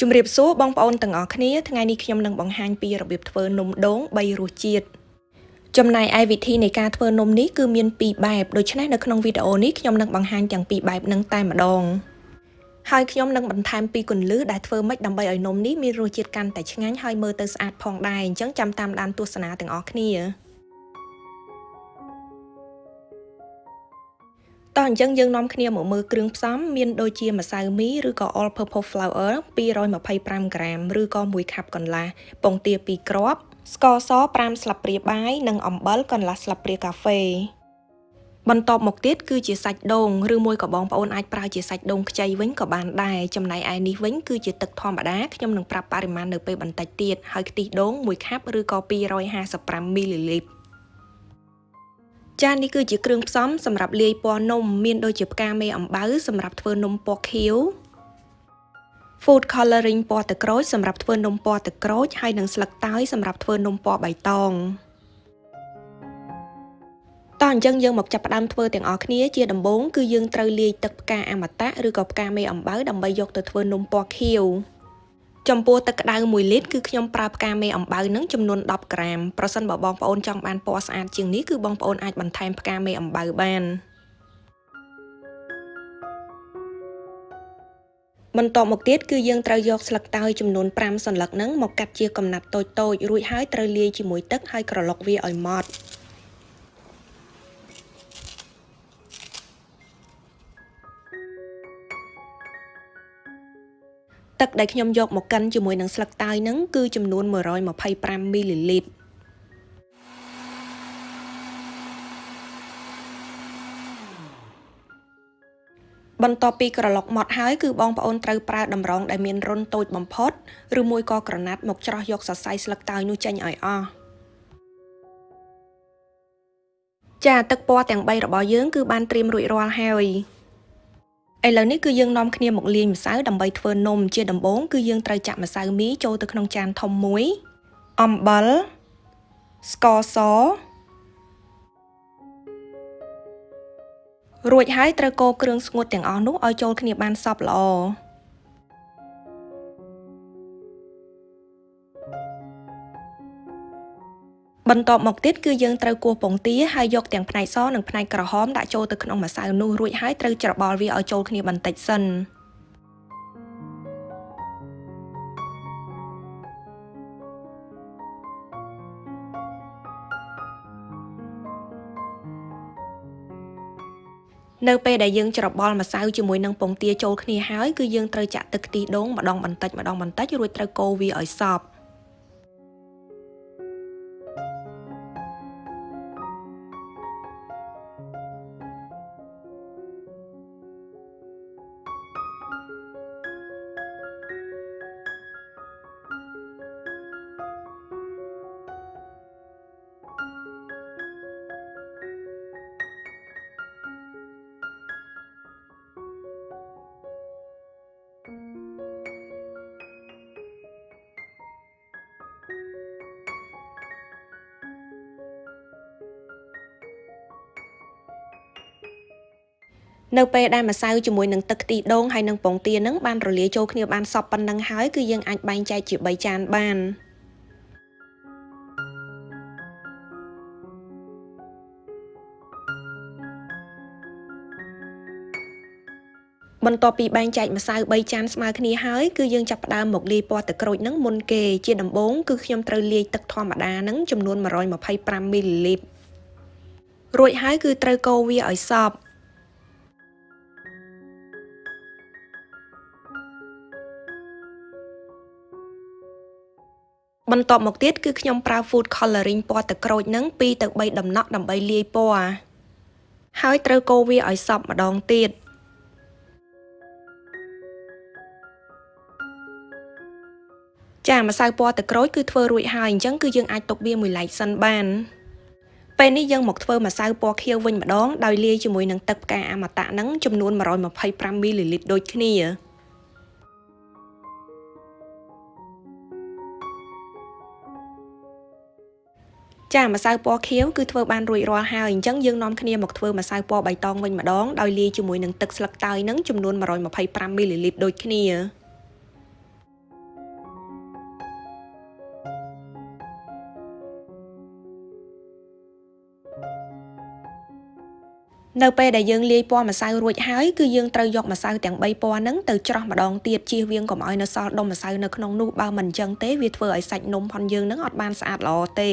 ជំរាបសួរបងប្អូនទាំងអស់គ្នាថ្ងៃនេះខ្ញុំនឹងបង្ហាញពីរបៀបធ្វើនំដូង3រសជាតិចំណែកឯវិធីនៃការធ្វើនំនេះគឺមាន2បែបដូច្នេះនៅក្នុងវីដេអូនេះខ្ញុំនឹងបង្ហាញទាំង2បែបនឹងតែម្ដងហើយខ្ញុំនឹងបន្ថែមពីគន្លឹះដែលធ្វើម៉េចដើម្បីឲ្យនំនេះមានរសជាតិកាន់តែឆ្ងាញ់ហើយមើលទៅស្អាតផងដែរអញ្ចឹងចាំតាមដានទស្សនាទាំងអស់គ្នាតោះអញ្ចឹងយើងនាំគ្នាមកមើលគ្រឿងផ្សំមានដូចជាម្សៅមីឬក៏ all purpose flour 225ក្រាមឬក៏1ខាប់កន្លះពងទា2គ្រាប់ស្ករស5ស្លាបព្រាបាយនិងអំបិលកន្លះស្លាបព្រាកាហ្វេបន្ទាប់មកទៀតគឺជាសាច់ដូងឬមួយក៏បងប្អូនអាចប្រើជាសាច់ដូងខ្ចីវិញក៏បានដែរចំណែកឯនេះវិញគឺជាទឹកធម្មតាខ្ញុំនឹងប្រាប់បរិមាណនៅពេលបន្តិចទៀតហើយខ្ទិះដូង1ខាប់ឬក៏255មីលីលីត្រចាននេះគឺជាគ្រឿងផ្សំសម្រាប់លាយពណ៌នំមានដូចជាផ្កាមេអំបៅសម្រាប់ធ្វើនំពណ៌ខៀវ food coloring ពណ៌ទឹកក្រូចសម្រាប់ធ្វើនំពណ៌ទឹកក្រូចហើយនិងស្លឹកតើយសម្រាប់ធ្វើនំពណ៌បៃតងតោះអញ្ចឹងយើងមកចាប់ផ្ដើមធ្វើទាំងអស់គ្នាជាដំបូងគឺយើងត្រូវលាយទឹកផ្កាអមតៈឬក៏ផ្កាមេអំបៅដើម្បីយកទៅធ្វើនំពណ៌ខៀវចំពោះទឹកក្តៅ1លីត្រគឺខ្ញុំប្រើផ្កាមេអំបៅនឹងចំនួន10ក្រាមប្រសិនបើបងប្អូនចង់បានពណ៌ស្អាតជាងនេះគឺបងប្អូនអាចបន្ថែមផ្កាមេអំបៅបានបន្ទាប់មកទៀតគឺយើងត្រូវយកស្លឹកតើយចំនួន5សន្លឹកហ្នឹងមកកាត់ជាកំណាត់តូចៗរួចហើយត្រូវលាយជាមួយទឹកហើយក្រឡុកវាឲ្យម៉ត់ទឹកដែលខ្ញុំយកមកកិនជាមួយនឹងស្លឹកតើយហ្នឹងគឺចំនួន125មីលីលីត្របន្ទាប់ពីក្រឡុកម៉ត់ហើយគឺបងប្អូនត្រូវប្រើតម្រងដែលមានរន្ធតូចបំផុតឬមួយក៏ក្រណាត់មកច្រោះយកសរសៃស្លឹកតើយនោះចេញឲ្យអស់ចាទឹកពណ៌ទាំង3របស់យើងគឺបានត្រៀមរួចរាល់ហើយឥឡូវនេះគឺយើងនាំគ្នាមកលាយម្សៅដើម្បីធ្វើនំជាដំបូងគឺយើងត្រូវចាក់ម្សៅមីចូលទៅក្នុងចានធំមួយអំបិលស្ករសរួចហើយត្រូវកូរគ្រឿងស្ងួតទាំងអស់នោះឲ្យចូលគ្នាបានសព្វល្អបន្ទាប់មកទៀតគឺយើងត្រូវគោះពងទាហើយយកទាំងផ្នែកសនិងផ្នែកក្រហមដាក់ចូលទៅក្នុងម្សៅនោះរួចហើយត្រូវច្របល់វាឲ្យចូលគ្នាបន្តិចសិននៅពេលដែលយើងច្របល់ម្សៅជាមួយនឹងពងទាចូលគ្នាហើយគឺយើងត្រូវចាក់ទឹកខ្ទិះដូងម្ដងបន្តិចរួចត្រូវកូរវាឲ្យសព្វនៅពេលដែលម្សៅជាមួយនឹងទឹកខ្ទិះដូងហើយនឹងពងទានឹងបានរលាយចូលគ្នាបានសព្វប៉ុណ្ណឹងហើយគឺយើងអាចបែងចែកជា3ចានបានបន្ទាប់ពីបែងចែកម្សៅ3ចានស្មើគ្នាហើយគឺយើងចាប់ផ្ដើមមកលាយពណ៌ទឹកក្រូចនឹងមុនគេជាដំបូងគឺខ្ញុំត្រូវលាយទឹកធម្មតានឹងចំនួន125មីលីលីត្ររួចហើយគឺត្រូវកូរវាឲ្យសព្វបន្ទាប់មកទៀតគឺខ្ញុំប្រើ food coloring ពណ៌ទឹកក្រូចនឹង2ទៅ3ដំណក់ដើម្បីលាយពណ៌ហើយត្រូវកូរវាឲ្យសព្វម្ដងទៀតចាម្សៅពណ៌ទឹកក្រូចគឺធ្វើរួចហើយអញ្ចឹងគឺយើងអាចទុកវាមួយឡែកសិនបានពេលនេះយើងមកធ្វើម្សៅពណ៌ខៀវវិញម្ដងដោយលាយជាមួយនឹងទឹកផ្កាអមតៈនឹងចំនួន125មីលីលីត្រដូចគ្នាចាម្សៅពណ៌ខៀវគឺធ្វើបានរួចរាល់ហើយអញ្ចឹងយើងនាំគ្នាមកធ្វើម្សៅពណ៌បៃតងវិញម្ដងដោយលាយជាមួយនឹងទឹកស្លឹកតើយនឹងចំនួន125មីលីលីត្រដូចគ្នា នៅពេលដែលយើងលាយពណ៌ម្សៅរួចហើយគឺយើងត្រូវយកម្សៅទាំង3ពណ៌ហ្នឹងទៅច្រោះម្ដងទៀតជៀសវាងកុំឲ្យនៅសល់ដុំម្សៅនៅក្នុងនោះបើមិនអញ្ចឹងទេវាធ្វើឲ្យសាច់នំផុនយើងហ្នឹងអត់បានស្អាតល្អទេ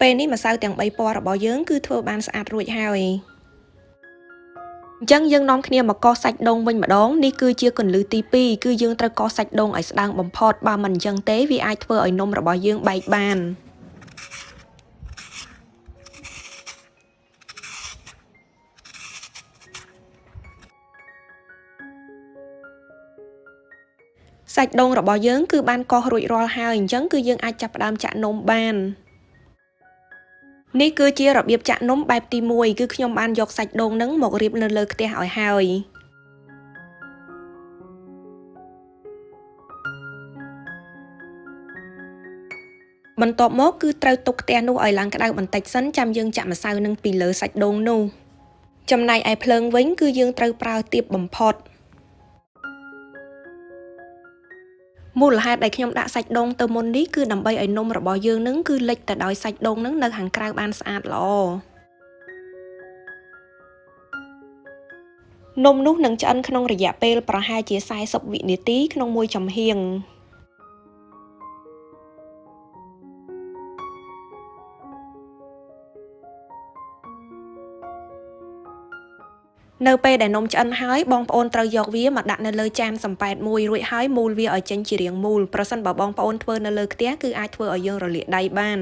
ពេលនេះម្សៅទាំង3ពណ៌របស់យើងគឺធ្វើបានស្អាតរួចហើយអញ្ចឹងយើងនាំគ្នាមកកោសសាច់ដូងវិញម្ដងនេះគឺជាគន្លឹះទី2គឺយើងត្រូវកោសសាច់ដូងឲ្យស្ដើងបំផុតបើមិនអញ្ចឹងទេវាអាចធ្វើឲ្យនំរបស់យើងបែកបានសាច់ដូងរបស់យើងគឺបានកោសរួចរាល់ហើយអញ្ចឹងគឺយើងអាចចាប់ផ្ដើមចាក់នំបាននេះគឺជារបៀបចាក់នំបែបទី1គឺខ្ញុំបានយកសាច់ដូងនឹងមករៀបនៅលើខ្ទះឲ្យហើយបន្ទាប់មកគឺត្រូវទុកខ្ទះនោះឲ្យឡើងក្តៅបន្តិចសិនចាំយើងចាក់ម្សៅនឹងពីលើសាច់ដូងនោះចំណែកឯភ្លើងវិញគឺយើងត្រូវប្រើទាបបំផុតមូលហេតុដែលខ្ញុំដាក់សាច់ដូងទៅមុននេះគឺដើម្បីឲ្យនំរបស់យើងនឹងគឺលិចទៅដោយសាច់ដូងនឹងនៅខាងក្រៅបានស្អាតល្អនំនោះនឹងឆ្អិនក្នុងរយៈពេលប្រហែលជា40វិនាទីក្នុងមួយចំហៀងនៅពេលដែលនំឆ្អិនហើយបងប្អូនត្រូវយកវាមកដាក់នៅលើចានសំប៉ែតមួយរួចហើយមូលវាឲ្យចេញជារាងមូលប្រសិនបើបងប្អូនធ្វើនៅលើខ្ទះគឺអាចធ្វើឲ្យយើងរលាកដៃបាន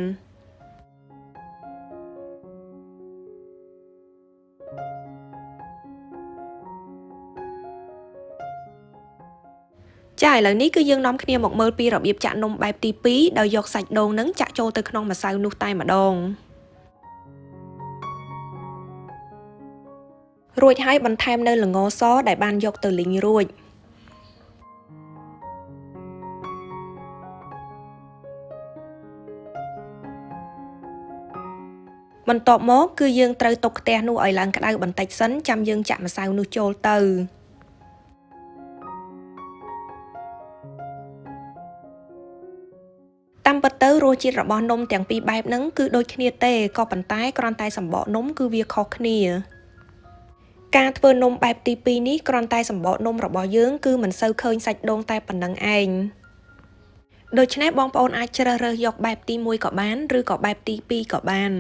ចាឥឡូវនេះគឺយើងនាំគ្នាមកមើលពីរបៀបចាក់នំបែបទី2ដោយយកសាច់ដូងនឹងចាក់ចូលទៅក្នុងម្សៅនោះតែម្ដងរួចហើយបន្ថែមនៅល្ងសដែលបានយកទៅលីងរួចបន្ទាប់មកគឺយើងត្រូវទុកខ្ទះនោះឲ្យឡើងក្តៅបន្តិចសិនចាំយើងចាក់ម្សៅនោះចូលទៅតាមពិតទៅរសជាតិរបស់នំទាំងពីរបែបហ្នឹងគឺដូចគ្នាទេក៏ប៉ុន្តែគ្រាន់តែសម្បកនំគឺវាខុសគ្នាការធ្វើនំបែបទី2នេះគ្រាន់តែសម្បកនំរបស់យើងគឺមិនសូវឃើញសាច់ដូងតែប៉ុណ្្នឹងឯងដូច្នេះបងប្អូនអាចជ្រើសរើសយកបែបទី1ក៏បានឬក៏បែបទី2ក៏បាន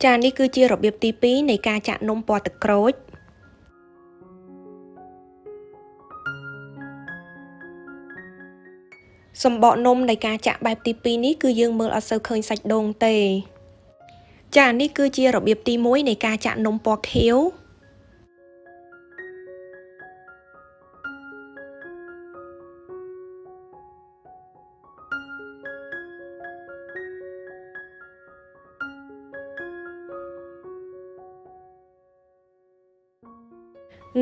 ចានេះគឺជារបៀបទី2នៃការចាក់នំពណ៌ទឹកក្រូចសម្បកនំនៃការចាក់បែបទី2នេះគឺយើងមើលអត់សូវឃើញសាច់ដូងទេចានេះគឺជារបៀបទី1នៃការចាក់នំពណ៌ខៀវ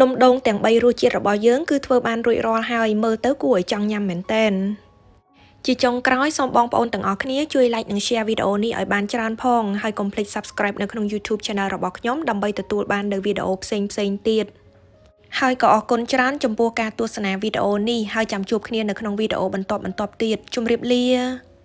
នំដូងទាំង3រសជាតិរបស់យើងគឺធ្វើបានរួចរាល់ហើយមើលទៅគួរឲ្យចង់ញ៉ាំមែនទែនជាចុងក្រោយសូមបងប្អូនទាំងអស់គ្នាជួយ like និង share វីដេអូនេះឲ្យបានច្រើនផងហើយកុំភ្លេច subscribe នៅក្នុង YouTube Channel របស់ខ្ញុំដើម្បីទទួលបាននូវវីដេអូផ្សេងៗទៀតហើយក៏អរគុណច្រើនចំពោះការទស្សនាវីដេអូនេះហើយចាំជួបគ្នានៅក្នុងវីដេអូបន្ទាប់ទៀតជម្រាបលា